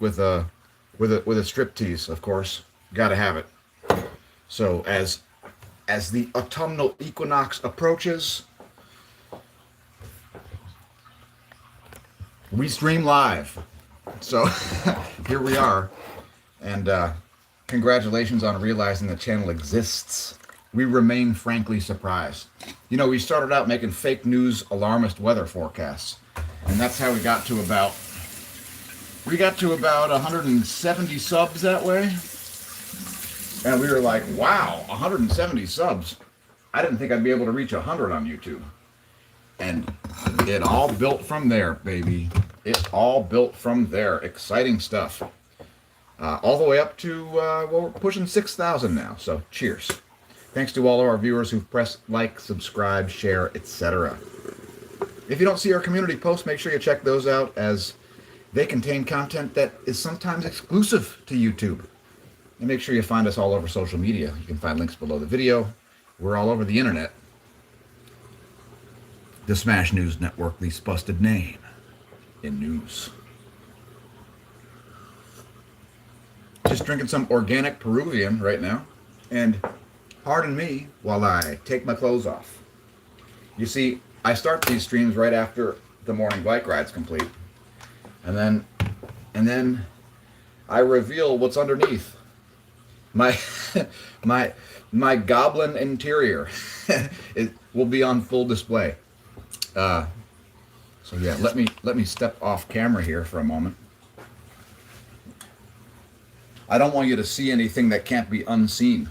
with a strip tease, of course. Got to have it. So as the autumnal equinox approaches, we stream live. So here we are, and congratulations on realizing the channel exists. We remain frankly surprised. You know, we started out making fake news alarmist weather forecasts, and that's how we got to about 170 subs that way. And we were like, wow, 170 subs. I didn't think I'd be able to reach 100 on YouTube. And it all built from there, baby. It all built from there. Exciting stuff. All the way up to, well, we're pushing 6,000 now. So cheers. Thanks to all of our viewers who've pressed like, subscribe, share, etc. If you don't see our community posts, make sure you check those out, as they contain content that is sometimes exclusive to YouTube. And make sure you find us all over social media. You can find links below the video. We're all over the internet. The Smash News Network, least busted name in news. Just drinking some organic Peruvian right now. And pardon me while I take my clothes off. You see, I start these streams right after the morning bike ride's complete. And then I reveal what's underneath. My goblin interior it will be on full display. So yeah, let me step off camera here for a moment. I don't want you to see anything that can't be unseen.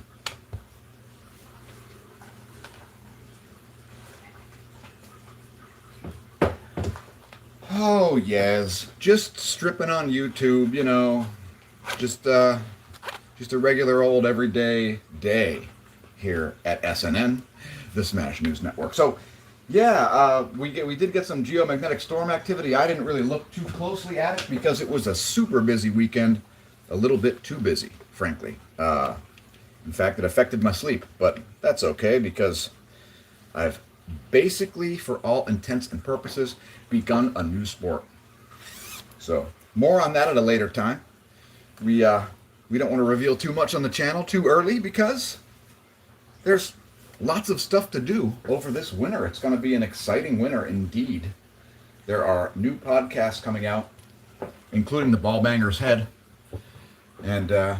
Oh yes, just stripping on YouTube, you know, just a regular old everyday day here at SNN, the Smash News Network. So, yeah, we did get some geomagnetic storm activity. I didn't really look too closely at it because it was a super busy weekend, a little bit too busy, frankly. In fact, it affected my sleep, but that's okay because I've basically, for all intents and purposes, begun a new sport. So, more on that at a later time. We don't want to reveal too much on the channel too early because there's lots of stuff to do over this winter. It's going to be an exciting winter indeed. There are new podcasts coming out, including the Ball Banger's Head. And I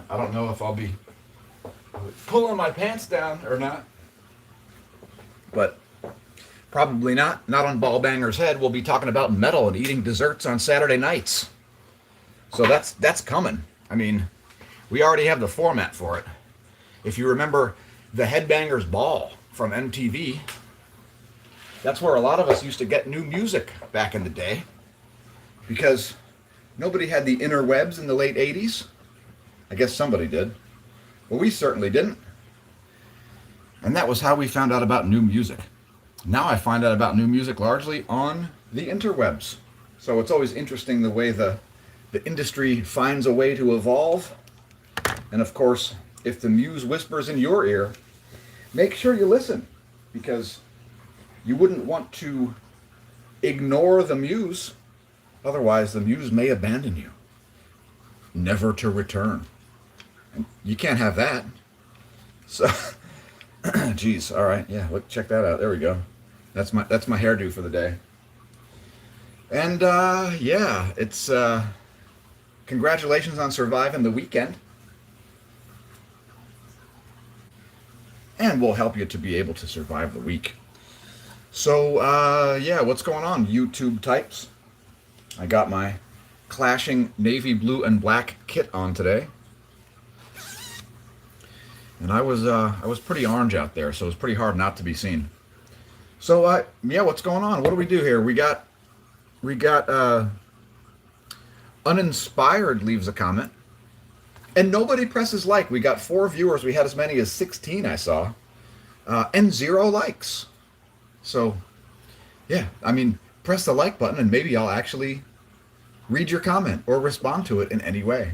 don't know if I'll be pulling my pants down or not. But probably not. Not on Ball Banger's Head. We'll be talking about metal and eating desserts on Saturday nights. So that's coming. I mean, we already have the format for it. If you remember the Headbangers Ball from MTV, that's where a lot of us used to get new music back in the day, because nobody had the interwebs in the late 80s. I guess somebody did. Well, we certainly didn't. And that was how we found out about new music. Now I find out about new music largely on the interwebs. So it's always interesting the way the industry finds a way to evolve. And of course, if the muse whispers in your ear, make sure you listen, because you wouldn't want to ignore the muse. Otherwise, the muse may abandon you, never to return. And you can't have that. So, geez, all right, yeah, look, check that out. There we go. That's my hairdo for the day. And yeah, it's congratulations on surviving the weekend. And we'll help you to be able to survive the week. So, yeah, what's going on, YouTube types? I got my clashing navy blue and black kit on today. And I was pretty orange out there, so it was pretty hard not to be seen. So, yeah, what's going on? What do we do here? We got Uninspired leaves a comment. And nobody presses like. We got 4 viewers. We had as many as 16, I saw. And 0 likes. So, yeah, I mean, press the like button and maybe I'll actually read your comment or respond to it in any way.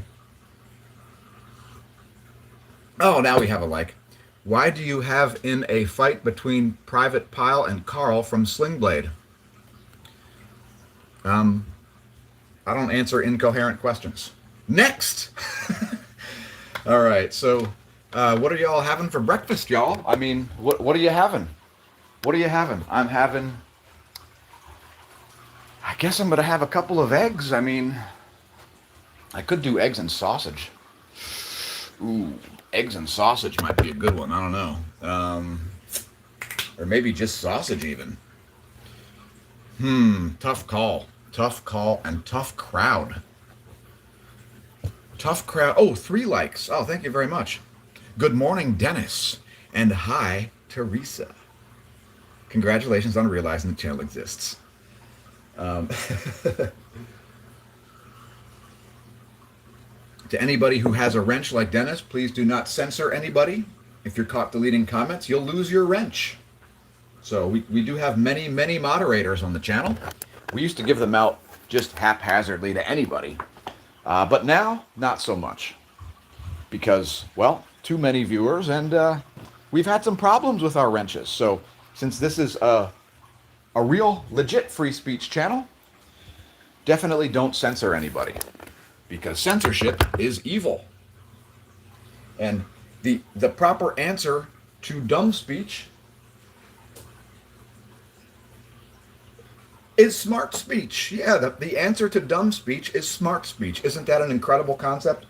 Oh, now we have a like. Why do you have in a fight between Private Pile and Carl from Sling Blade? I don't answer incoherent questions. Next. All right. So, what are y'all having for breakfast, y'all? I mean, what are you having? What are you having? I'm having. I guess I'm gonna have a couple of eggs. I mean, I could do eggs and sausage. Ooh, eggs and sausage might be a good one. I don't know. Or maybe just sausage even. Tough call. Tough call and tough crowd. Tough crowd. Oh, 3 likes. Oh, thank you very much. Good morning, Dennis. And hi, Teresa. Congratulations on realizing the channel exists. To anybody who has a wrench like Dennis, please do not censor anybody. If you're caught deleting comments, you'll lose your wrench. So we do have many, many moderators on the channel. We used to give them out just haphazardly to anybody. But now, not so much. Because, well, too many viewers, and we've had some problems with our wrenches. So since this is a real, legit free speech channel, definitely don't censor anybody. Because censorship is evil. And the proper answer to dumb speech is smart speech. Yeah, the answer to dumb speech is smart speech. Isn't that an incredible concept?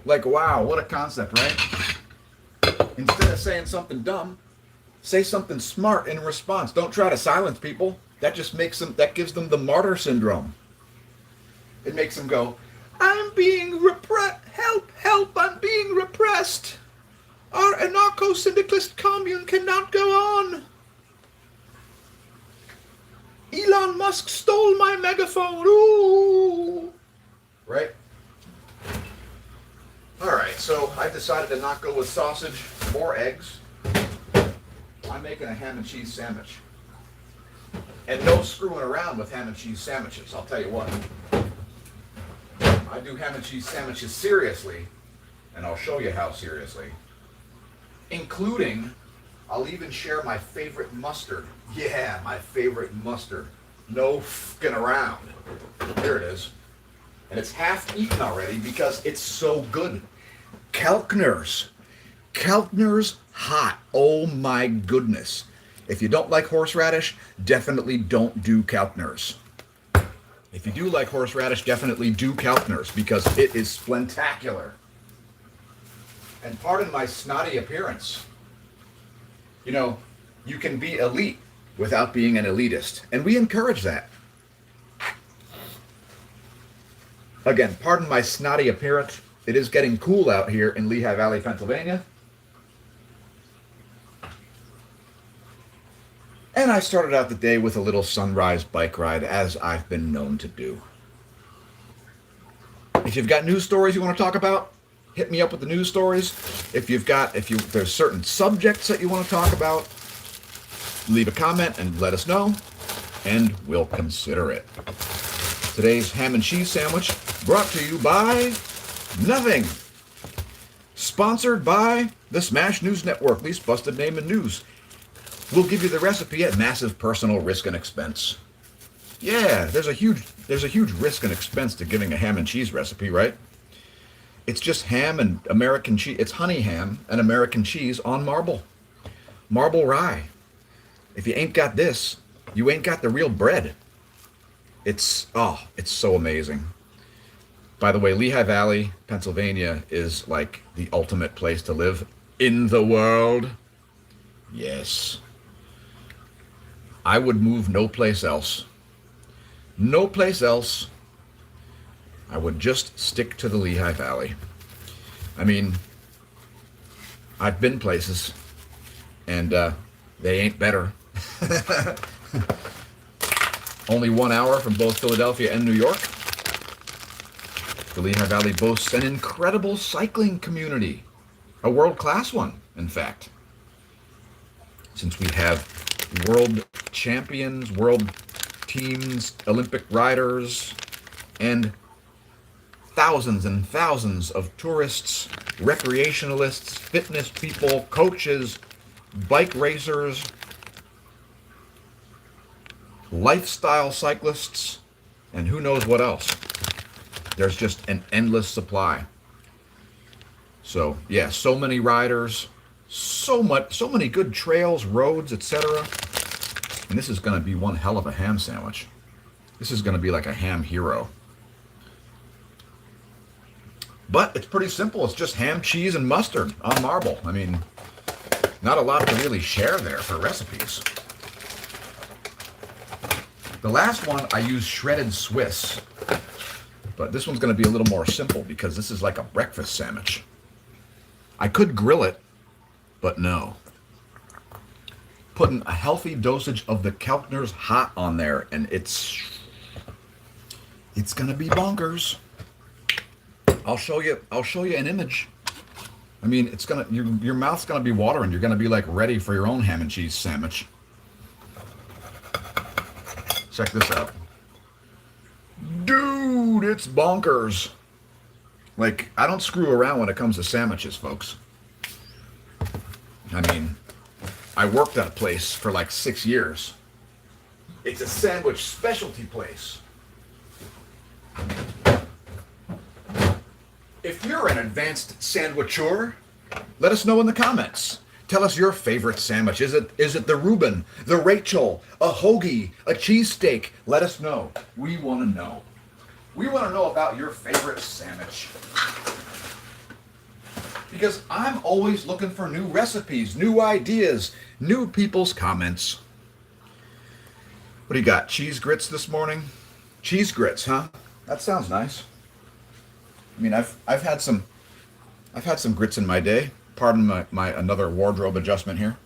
Like, wow, what a concept, right? Instead of saying something dumb, say something smart in response. Don't try to silence people. That just makes them, that gives them the martyr syndrome. It makes them go, I'm being repressed. Help, help, I'm being repressed. Our anarcho-syndicalist commune cannot go on. Elon Musk stole my megaphone. Ooh. Right? All right, so I decided to not go with sausage or eggs. I'm making a ham and cheese sandwich. And no screwing around with ham and cheese sandwiches, I'll tell you what. I do ham and cheese sandwiches seriously, and I'll show you how seriously. Including, I'll even share my favorite mustard. Yeah, my favorite mustard. No f***ing around. There it is. And it's half eaten already because it's so good. Kelkner's. Kelkner's hot. Oh my goodness. If you don't like horseradish, definitely don't do Kelkner's. If you do like horseradish, definitely do Kelkner's because it is splentacular. And pardon my snotty appearance. You know, you can be elite without being an elitist. And we encourage that. Again, pardon my snotty appearance. It is getting cool out here in Lehigh Valley, Pennsylvania. And I started out the day with a little sunrise bike ride, as I've been known to do. If you've got news stories you want to talk about, hit me up with the news stories. If there's certain subjects that you want to talk about, leave a comment and let us know, and we'll consider it. Today's ham and cheese sandwich brought to you by nothing. Sponsored by the Smash News Network, least busted name in news. We'll give you the recipe at massive personal risk and expense. Yeah, there's a huge risk and expense to giving a ham and cheese recipe, right? It's just ham and American cheese. It's honey ham and American cheese on marble. Marble rye. If you ain't got this, you ain't got the real bread. It's so amazing. By the way, Lehigh Valley, Pennsylvania is like the ultimate place to live in the world. Yes. I would move no place else. No place else. I would just stick to the Lehigh Valley. I mean, I've been places, and they ain't better. Only 1 hour from both Philadelphia and New York. The Lehigh Valley boasts an incredible cycling community. A world-class one, in fact. Since we have world champions, world teams, Olympic riders, and thousands and thousands of tourists, recreationalists, fitness people, coaches, bike racers, lifestyle cyclists, and who knows what else. There's just an endless supply. So yeah, so many riders, so many good trails, roads, etc. And this is going to be one hell of a ham sandwich. This is going to be like a ham hero. But it's pretty simple. It's just ham, cheese, and mustard on marble. I mean, not a lot to really share there for recipes. The last one, I used shredded Swiss. But this one's going to be a little more simple because this is like a breakfast sandwich. I could grill it, but no. Putting a healthy dosage of the Kelkner's Hot on there, and it's going to be bonkers. I'll show you an image. I mean, it's gonna your mouth's gonna be watering. You're gonna be like ready for your own ham and cheese sandwich. Check this out. Dude, it's bonkers. Like, I don't screw around when it comes to sandwiches, folks. I mean, I worked at a place for like 6 years. It's a sandwich specialty place. If you're an advanced sandwicher, let us know in the comments. Tell us your favorite sandwich. Is it the Reuben, the Rachel, a hoagie, a cheesesteak? Let us know. We want to know. We want to know about your favorite sandwich. Because I'm always looking for new recipes, new ideas, new people's comments. What do you got? Cheese grits this morning? Cheese grits, huh? That sounds nice. I mean, I've had some grits in my day. Pardon my another wardrobe adjustment here.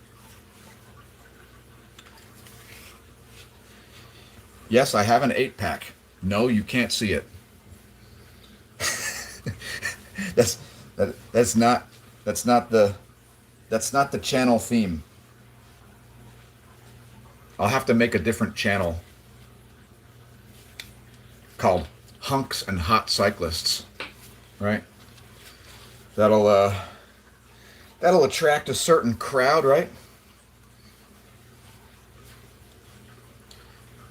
Yes, I have an 8-pack. No, you can't see it. That's not the channel theme. I'll have to make a different channel called Hunks and Hot Cyclists. Right? That'll attract a certain crowd, right?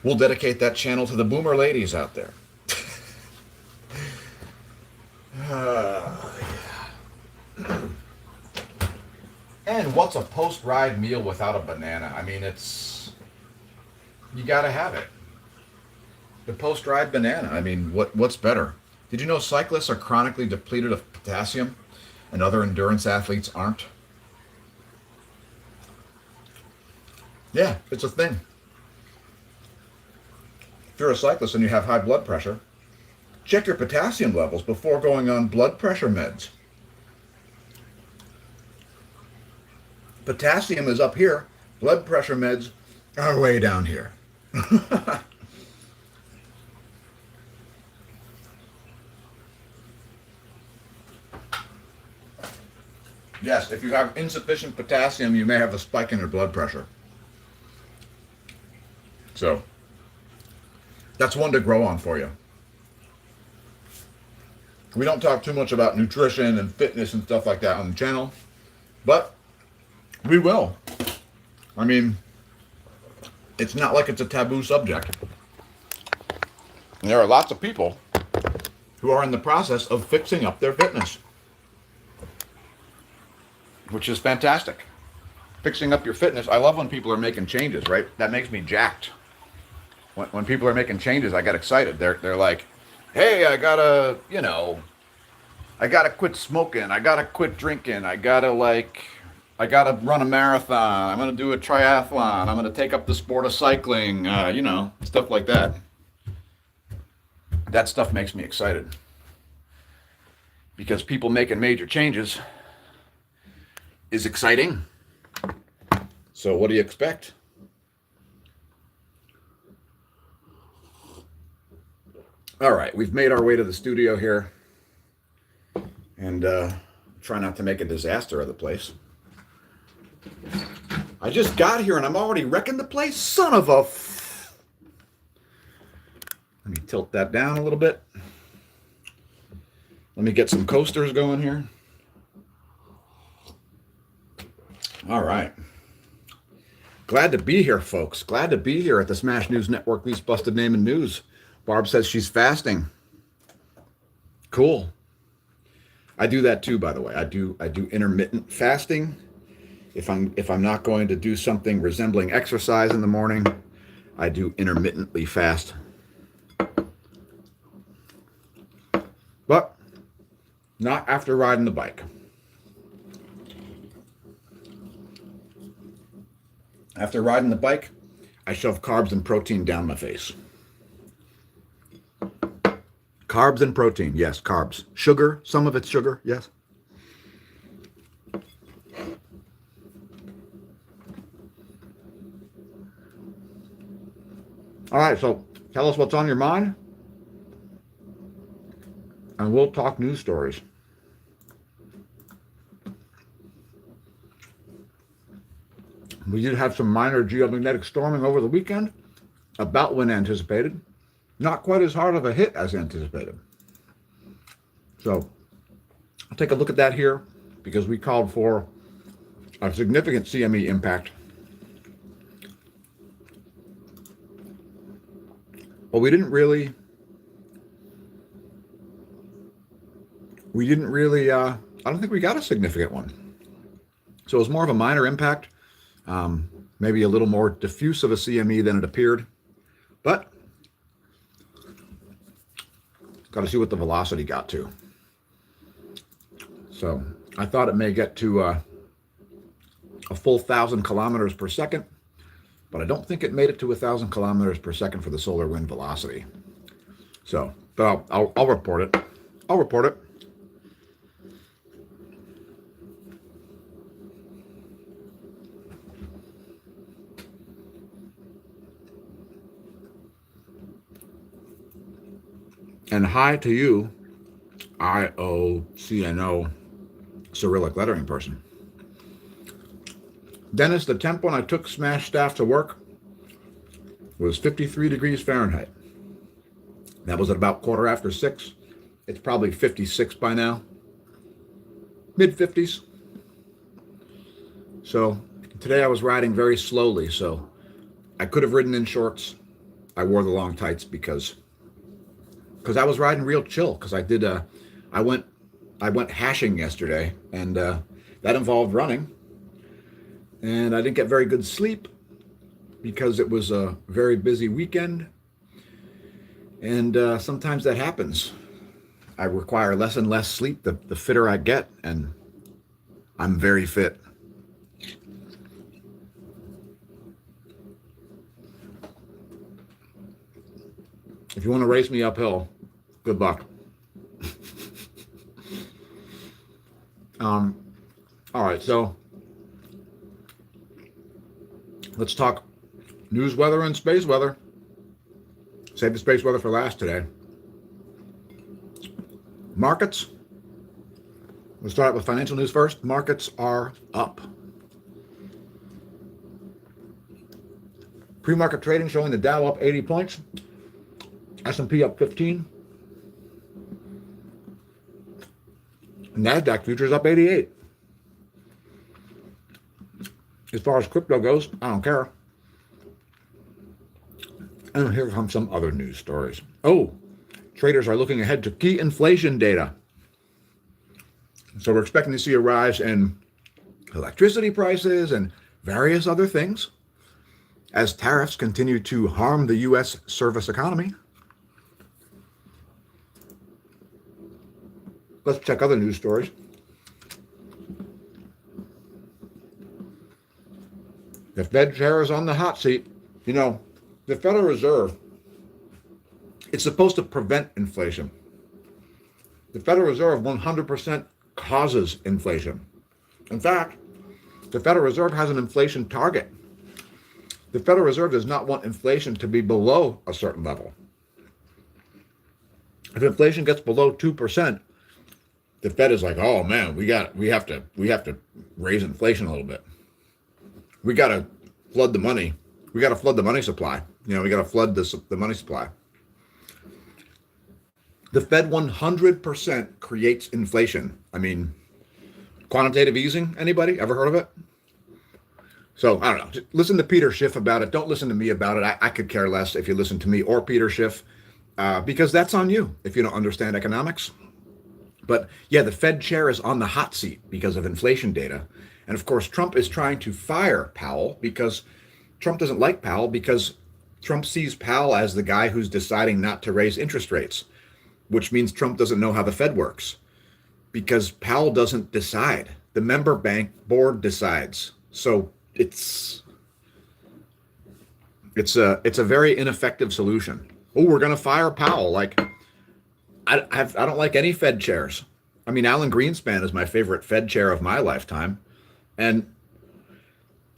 We'll dedicate that channel to the boomer ladies out there. Yeah. And what's a post-ride meal without a banana? I mean, you gotta have it. The post-ride banana. I mean, what's better? Did you know cyclists are chronically depleted of potassium and other endurance athletes aren't? Yeah, it's a thing. If you're a cyclist and you have high blood pressure, check your potassium levels before going on blood pressure meds. Potassium is up here. Blood pressure meds are way down here. Yes, if you have insufficient potassium, you may have a spike in your blood pressure. So, that's one to grow on for you. We don't talk too much about nutrition and fitness and stuff like that on the channel, but we will. I mean, it's not like it's a taboo subject. And there are lots of people who are in the process of fixing up their fitness, which is fantastic. Fixing up your fitness. I love when people are making changes, right? That makes me jacked. When people are making changes, I get excited. They're like, hey, I gotta quit smoking. I gotta quit drinking. I gotta run a marathon. I'm gonna do a triathlon. I'm gonna take up the sport of cycling. Stuff like that. That stuff makes me excited. Because people making major changes is exciting. So what do you expect? All right, we've made our way to the studio here, and try not to make a disaster of the place. I just got here and I'm already wrecking the place. Son of a... Let me tilt that down a little bit. Let me get some coasters going here. All right. Glad to be here, folks. Glad to be here at the Smash News Network, Least Busted Name in News. Barb says she's fasting. Cool. I do that too, by the way. I do intermittent fasting. If I'm not going to do something resembling exercise in the morning, I do intermittently fast. But not after riding the bike. After riding the bike, I shove carbs and protein down my face. Carbs and protein, yes, carbs. Sugar, some of it's sugar, yes. All right, so tell us what's on your mind, and we'll talk news stories. We did have some minor geomagnetic storming over the weekend, about when anticipated. Not quite as hard of a hit as anticipated. So I'll take a look at that here because we called for a significant CME impact. But I don't think we got a significant one. So it was more of a minor impact, maybe a little more diffuse of a CME than it appeared. But got to see what the velocity got to. So I thought it may get to a full 1,000 kilometers per second, but I don't think it made it to 1,000 kilometers per second for the solar wind velocity. So, but I'll report it. I'll report it. And hi to you, IOCNO Cyrillic lettering person. Dennis, the temp when I took Smash staff to work was 53 degrees Fahrenheit. That was at about 6:15. It's probably 56 by now. Mid-50s. So today I was riding very slowly, so I could have ridden in shorts. I wore the long tights because I was riding real chill, because I went hashing yesterday, and that involved running, and I didn't get very good sleep because it was a very busy weekend, and sometimes that happens. I require less and less sleep the fitter I get, and I'm very fit. If you want to race me uphill, good luck. All right, so let's talk news weather and space weather. Save the space weather for last today. Markets. We'll start with financial news first. Markets are up. Pre-market trading showing the Dow up 80 points. S&P up 15. NASDAQ futures up 88. As far as crypto goes, I don't care. And here come some other news stories. Oh, traders are looking ahead to key inflation data. So we're expecting to see a rise in electricity prices and various other things as tariffs continue to harm the U.S. service economy. Let's check other news stories. The Fed chair is on the hot seat. You know, the Federal Reserve, it's supposed to prevent inflation. The Federal Reserve 100% causes inflation. In fact, the Federal Reserve has an inflation target. The Federal Reserve does not want inflation to be below a certain level. If inflation gets below 2%, the Fed is like, oh man, we have to raise inflation a little bit. We got to flood the money. We got to flood the money supply. We got to flood the money supply. The Fed 100% creates inflation. I mean, quantitative easing, anybody ever heard of it? So I don't know. Just listen to Peter Schiff about it. Don't listen to me about it. I could care less if you listen to me or Peter Schiff. because that's on you if you don't understand economics. But yeah, the Fed chair is on the hot seat because of inflation data. And of course, Trump is trying to fire Powell because Trump doesn't like Powell because Trump sees Powell as the guy who's deciding not to raise interest rates, which means Trump doesn't know how the Fed works because Powell doesn't decide. The member bank board decides. So it's a very ineffective solution. Oh, we're going to fire Powell. Like, I don't like any Fed chairs. I mean, Alan Greenspan is my favorite Fed chair of my lifetime. And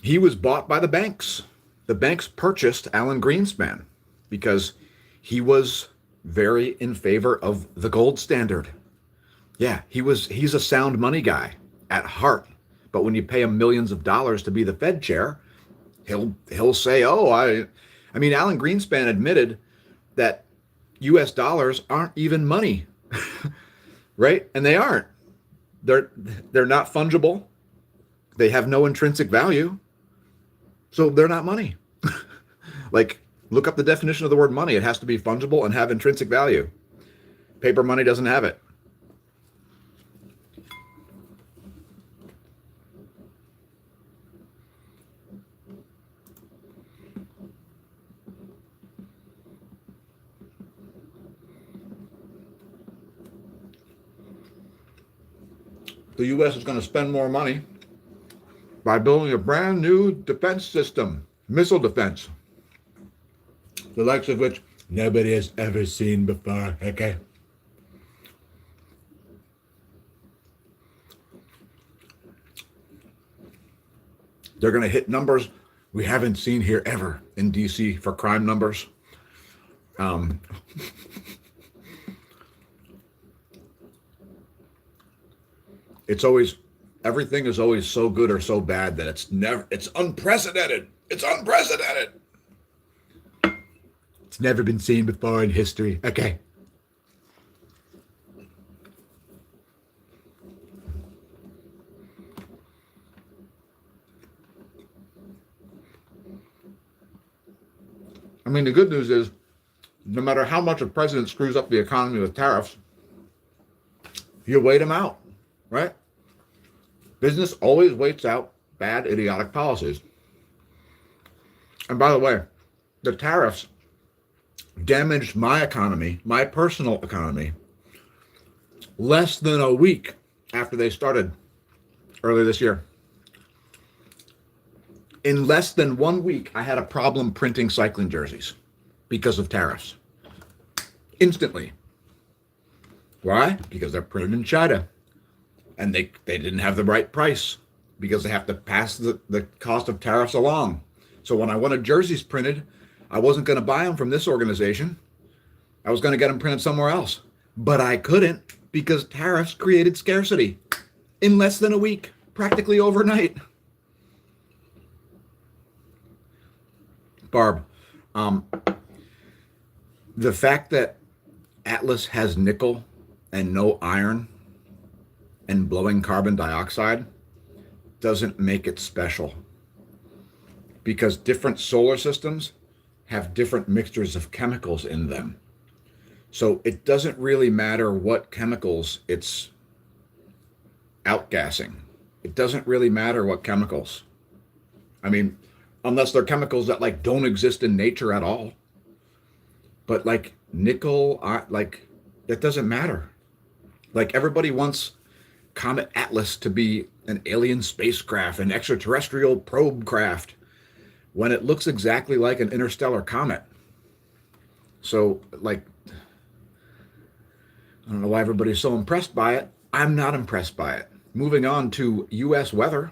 he was bought by the banks. The banks purchased Alan Greenspan because he was very in favor of the gold standard. Yeah, he's a sound money guy at heart. But when you pay him millions of dollars to be the Fed chair, he'll say, "Oh, I mean, Alan Greenspan admitted that US dollars aren't even money." Right? And they aren't. They're not fungible. They have no intrinsic value. So they're not money. Like, look up the definition of the word money. It has to be fungible and have intrinsic value. Paper money doesn't have it. The U.S. is going to spend more money by building a brand new defense system, missile defense, the likes of which nobody has ever seen before. Okay. They're going to hit numbers we haven't seen here ever in D.C. for crime numbers. Everything is always so good or so bad that it's unprecedented. It's unprecedented. It's never been seen before in history. Okay. I mean, the good news is no matter how much a president screws up the economy with tariffs, you wait him out, right? Business always waits out bad, idiotic policies. And by the way, the tariffs damaged my economy, my personal economy, less than a week after they started earlier this year. In less than 1 week, I had a problem printing cycling jerseys because of tariffs. Instantly. Why? Because they're printed in China. And they didn't have the right price because they have to pass the cost of tariffs along. So when I wanted jerseys printed, I wasn't going to buy them from this organization. I was going to get them printed somewhere else. But I couldn't because tariffs created scarcity in less than a week, practically overnight. Barb, the fact that Atlas has nickel and no iron and blowing carbon dioxide doesn't make it special because different solar systems have different mixtures of chemicals in them. So it doesn't really matter what chemicals it's outgassing. It doesn't really matter what chemicals. I mean, unless they're chemicals that like don't exist in nature at all. But like nickel, like that doesn't matter. Like everybody wants Comet Atlas to be an alien spacecraft, an extraterrestrial probe craft, when it looks exactly like an interstellar comet. So, like, I don't know why everybody's so impressed by it. I'm not impressed by it. Moving on to U.S. weather.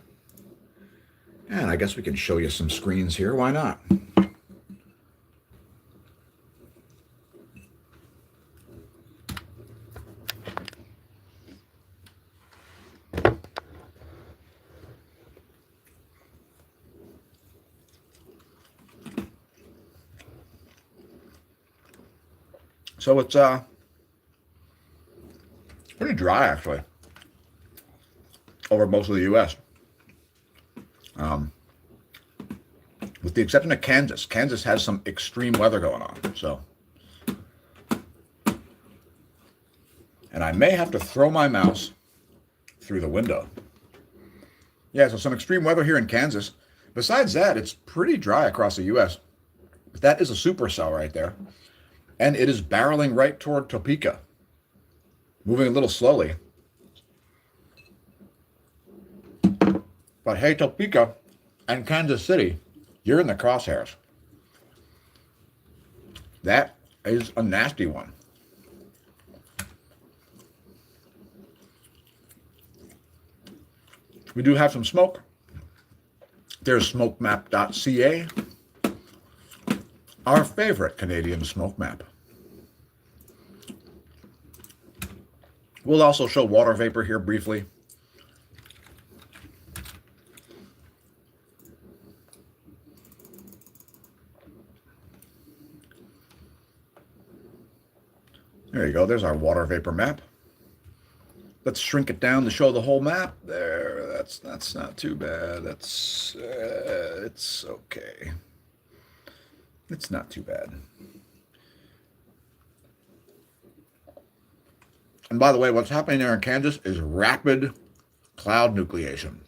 And I guess we can show you some screens here. Why not? So it's pretty dry actually over most of the U.S. With the exception of Kansas. Kansas has some extreme weather going on. So And I may have to throw my mouse through the window. Yeah, so some extreme weather here in Kansas. Besides that, it's pretty dry across the U.S. That is a supercell right there. And it is barreling right toward Topeka. Moving a little slowly. But hey, Topeka and Kansas City, you're in the crosshairs. That is a nasty one. We do have some smoke. There's smokemap.ca, our favorite Canadian smoke map. We'll also show water vapor here briefly. There you go. There's our water vapor map. Let's shrink it down to show the whole map. There, that's not too bad. It's okay. It's not too bad. And by the way, what's happening there in Kansas is rapid cloud nucleation.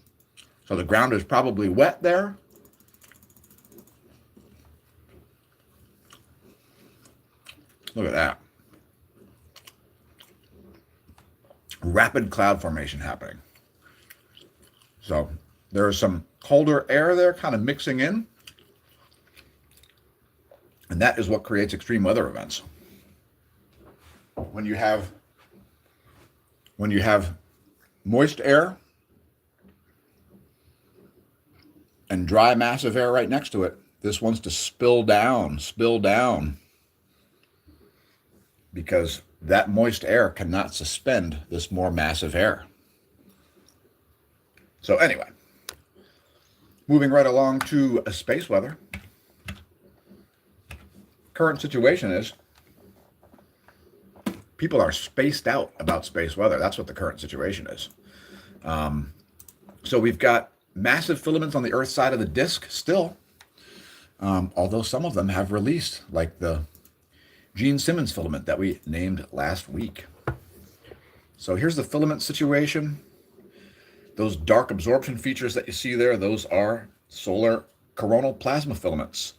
So the ground is probably wet there. Look at that. Rapid cloud formation happening. So there is some colder air there kind of mixing in. And that is what creates extreme weather events. When you have moist air and dry massive air right next to it, this wants to spill down. Because that moist air cannot suspend this more massive air. So anyway, moving right along to space weather. Current situation is people are spaced out about space weather. That's what the current situation is. So we've got massive filaments on the Earth side of the disk still, although some of them have released, like the Gene Simmons filament that we named last week. So here's the filament situation. Those dark absorption features that you see there, those are solar coronal plasma filaments.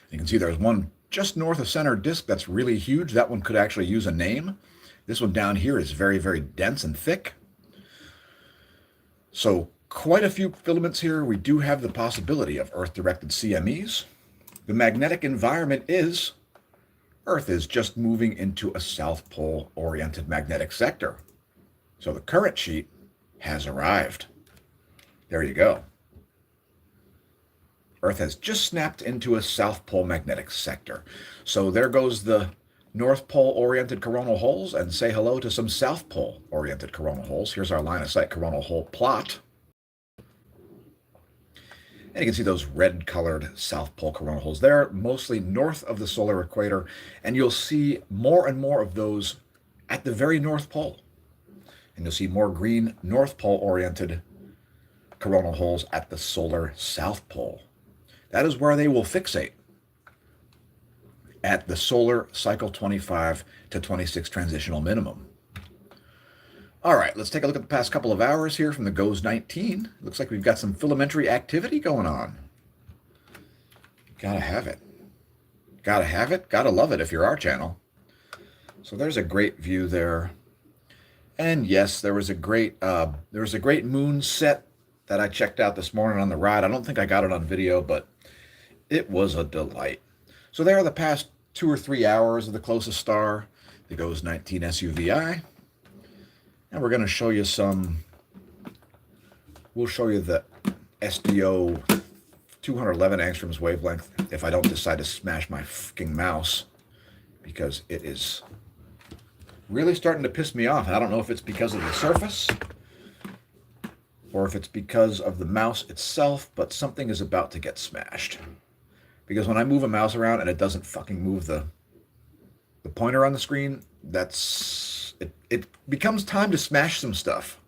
You can see there's one just north of center disk that's really huge. That one could actually use a name. This one down here is very, very dense and thick. So quite a few filaments here. We do have the possibility of Earth-directed CMEs. The magnetic environment is, Earth is just moving into a South Pole-oriented magnetic sector. So the current sheet has arrived. There you go. Earth has just snapped into a South Pole magnetic sector. So there goes the North Pole-oriented coronal holes, and say hello to some South Pole-oriented coronal holes. Here's our line of sight coronal hole plot. And you can see those red-colored South Pole coronal holes there, mostly north of the solar equator. And you'll see more and more of those at the very North Pole. And you'll see more green North Pole-oriented coronal holes at the solar South Pole. That is where they will fixate, at the solar cycle 25 to 26 transitional minimum. All right, let's take a look at the past couple of hours here from the GOES 19. Looks like we've got some filamentary activity going on. Gotta have it. Gotta have it. Gotta love it if you're our channel. So there's a great view there. And yes, there was a great moon set that I checked out this morning on the ride. I don't think I got it on video, but it was a delight. So there are the past 2 or 3 hours of the closest star, the GOES 19 SUVI. And we're going to show you we'll show you the SDO 211 angstroms wavelength if I don't decide to smash my fucking mouse, because it is really starting to piss me off. I don't know if it's because of the surface or if it's because of the mouse itself, but something is about to get smashed. Because when I move a mouse around and it doesn't fucking move the pointer on the screen, it becomes time to smash some stuff.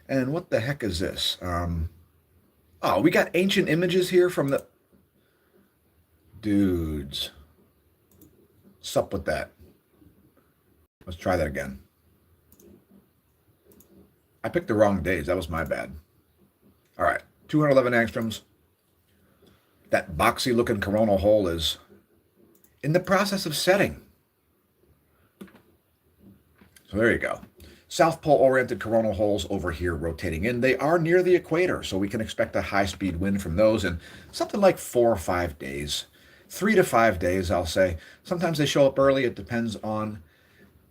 And what the heck is this? Oh, we got ancient images here from the dudes. Sup with that. Let's try that again. I picked the wrong days. That was my bad. All right, 211 angstroms. That boxy looking coronal hole is in the process of setting. So there you go. South pole oriented coronal holes over here rotating in. They are near the equator, so we can expect a high speed wind from those in something like 4 or 5 days. 3 to 5 days, I'll say. Sometimes they show up early. It depends on,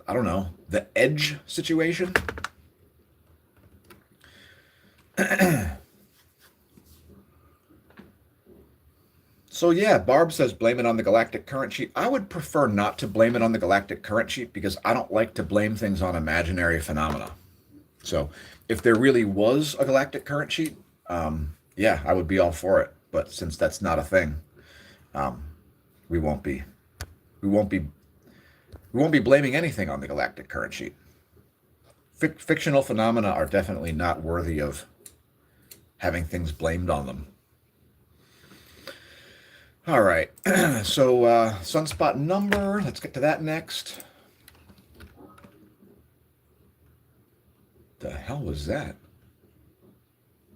I don't know, the edge situation. So yeah, Barb says blame it on the galactic current sheet. I would prefer not to blame it on the galactic current sheet because I don't like to blame things on imaginary phenomena. So if there really was a galactic current sheet, yeah, I would be all for it. But since that's not a thing, we won't be blaming anything on the galactic current sheet. Fictional phenomena are definitely not worthy of having things blamed on them. All right, so sunspot number, let's get to that next. The hell was that?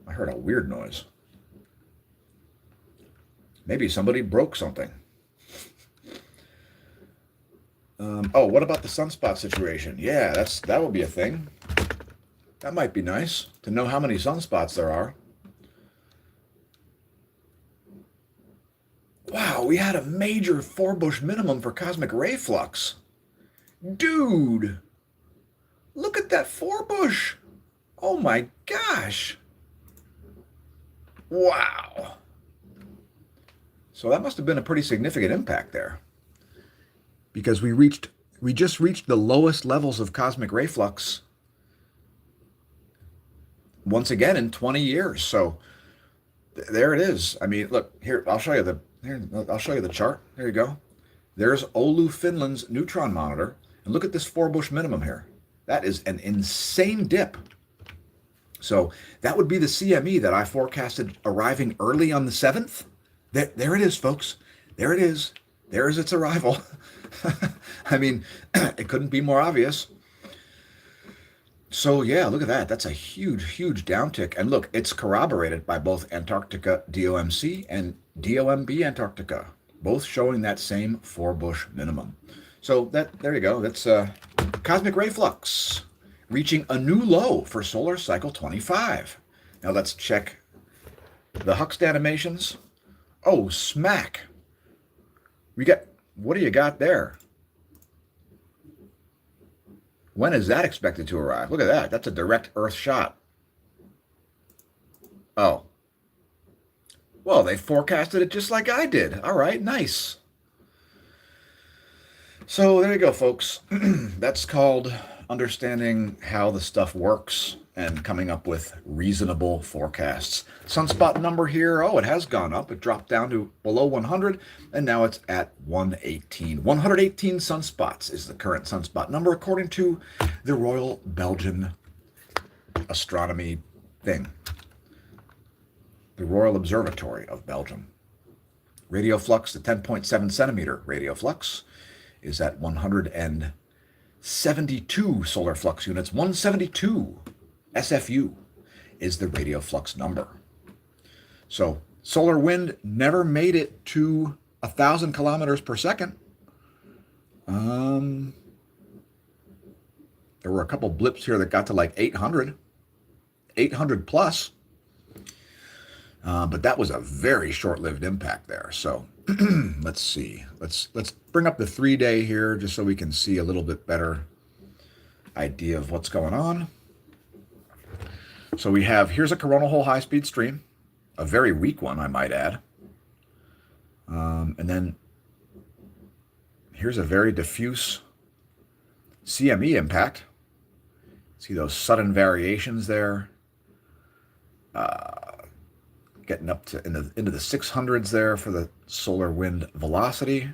I heard a weird noise. Maybe somebody broke something. Oh, what about the sunspot situation? Yeah, that would be a thing. That might be nice to know how many sunspots there are. Wow, we had a major 4-bush minimum for cosmic ray flux. Dude, look at that 4-bush. Oh my gosh. Wow. So that must have been a pretty significant impact there. Because we just reached the lowest levels of cosmic ray flux once again in 20 years. So there it is. I mean, look, here, I'll show you the chart. There you go. There's Oulu, Finland's neutron monitor. And look at this 4-bush minimum here. That is an insane dip. So that would be the CME that I forecasted arriving early on the 7th. There it is, folks. There it is. There is its arrival. I mean, it couldn't be more obvious. So yeah, look at that. That's a huge, huge downtick. And look, it's corroborated by both Antarctica DOMC and DOMB Antarctica, both showing that same 4-bush minimum. So there you go. That's cosmic ray flux reaching a new low for solar cycle 25. Now let's check the Huxt animations. Oh, smack. What do you got there? When is that expected to arrive? Look at that. That's a direct Earth shot. Oh. Well, they forecasted it just like I did. All right, nice. So there you go, folks. That's called understanding how the stuff works and coming up with reasonable forecasts. Sunspot number here, oh, it has gone up. It dropped down to below 100, and now it's at 118. 118 sunspots is the current sunspot number, according to the Royal Belgian Astronomy thing. The Royal Observatory of Belgium. Radio flux, the 10.7 centimeter radio flux, is at 172 solar flux units. 172 SFU is the radio flux number. So solar wind never made it to 1,000 kilometers per second. There were a couple blips here that got to like 800 plus. But that was a very short-lived impact there. So let's see. Let's bring up the 3-day here just so we can see a little bit better idea of what's going on. So here's a coronal hole high-speed stream, a very weak one, I might add. And then here's a very diffuse CME impact. See those sudden variations there. Getting up to into the 600s there for the solar wind velocity.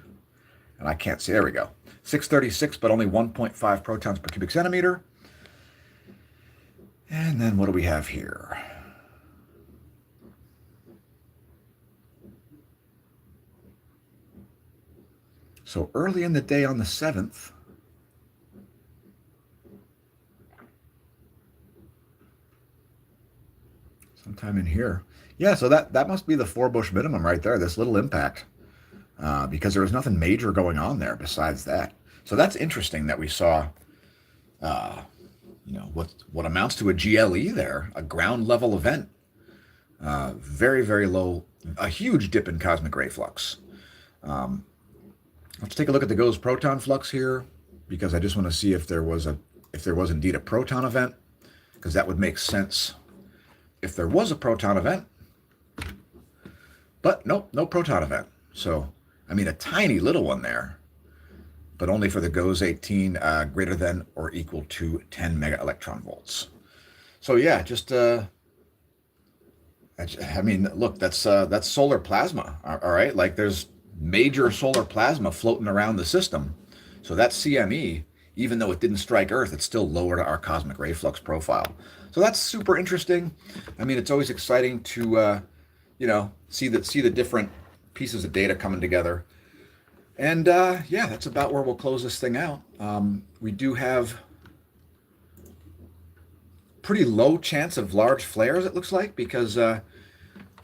And I can't see, there we go. 636, but only 1.5 protons per cubic centimeter. And then what do we have here? So early in the day on the 7th, sometime in here. Yeah, so that must be the 4-bush minimum right there, this little impact, because there was nothing major going on there besides that. So that's interesting that we saw, what amounts to a GLE there, a ground level event. Very, very low, a huge dip in cosmic ray flux. Let's take a look at the GOES proton flux here, because I just want to see if there was indeed a proton event, because that would make sense if there was a proton event. But nope, no proton event. So, I mean, a tiny little one there, but only for the GOES 18 greater than or equal to 10 mega electron volts. So yeah, just I mean, look, that's solar plasma. All right, like there's major solar plasma floating around the system. So that CME, even though it didn't strike Earth, it still lowered our cosmic ray flux profile. So that's super interesting. I mean, it's always exciting to see the different pieces of data coming together. And yeah, that's about where we'll close this thing out. We do have pretty low chance of large flares, it looks like, because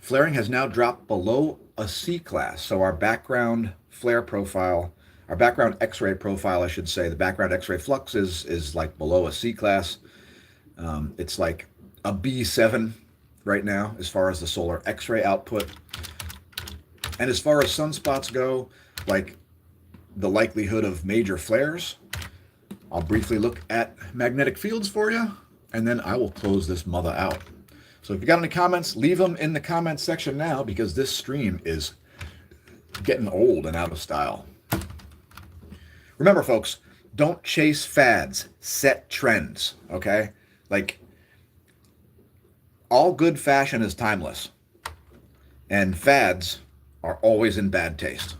flaring has now dropped below a C class. So our background flare profile, our background X-ray profile, I should say, the background X-ray flux is like below a C class. It's like a B7 right now as far as the solar X-ray output. And as far as sunspots go, like the likelihood of major flares, I'll briefly look at magnetic fields for you, and then I will close this mother out. So if you got any comments, leave them in the comments section now, because this stream is getting old and out of style. Remember, folks, don't chase fads, set trends, okay? Like, all good fashion is timeless, and fads are always in bad taste.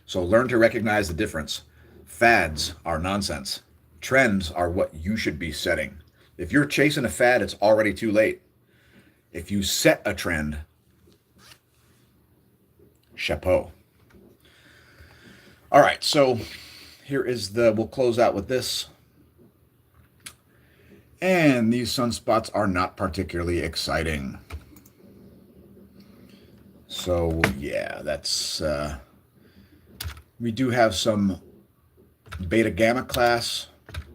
So learn to recognize the difference. Fads are nonsense. Trends are what you should be setting. If you're chasing a fad, it's already too late. If you set a trend, chapeau. All right, so here is we'll close out with this. And these sunspots are not particularly exciting. So yeah, that's, we do have some beta gamma class.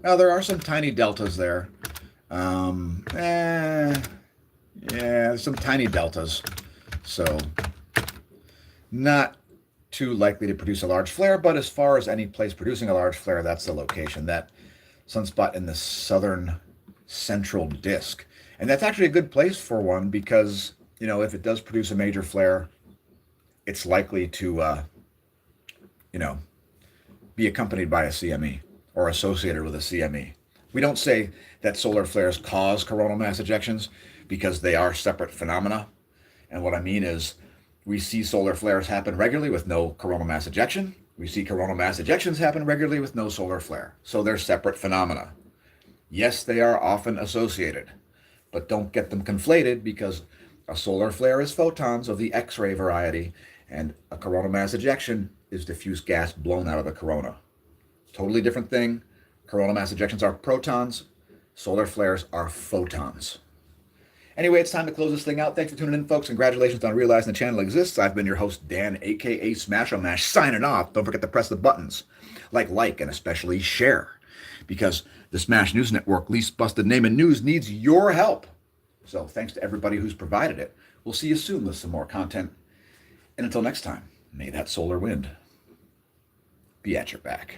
Now there are some tiny deltas there. Yeah, there's some tiny deltas. So not too likely to produce a large flare, but as far as any place producing a large flare, that's the location, that sunspot in the southern central disk. And that's actually a good place for one, because, if it does produce a major flare, it's likely to, be accompanied by a CME or associated with a CME. We don't say that solar flares cause coronal mass ejections, because they are separate phenomena. And what I mean is, we see solar flares happen regularly with no coronal mass ejection. We see coronal mass ejections happen regularly with no solar flare. So they're separate phenomena. Yes, they are often associated, but don't get them conflated, because a solar flare is photons of the X-ray variety, and a coronal mass ejection is diffuse gas blown out of the corona. Totally different thing. Coronal mass ejections are protons. Solar flares are photons. Anyway, it's time to close this thing out. Thanks for tuning in, folks. Congratulations on realizing the channel exists. I've been your host, Dan, a.k.a. Smash-O-Mash, signing off. Don't forget to press the buttons, like, and especially share, because the Smash News Network, least busted name in news, needs your help. So thanks to everybody who's provided it. We'll see you soon with some more content. And until next time, may that solar wind be at your back.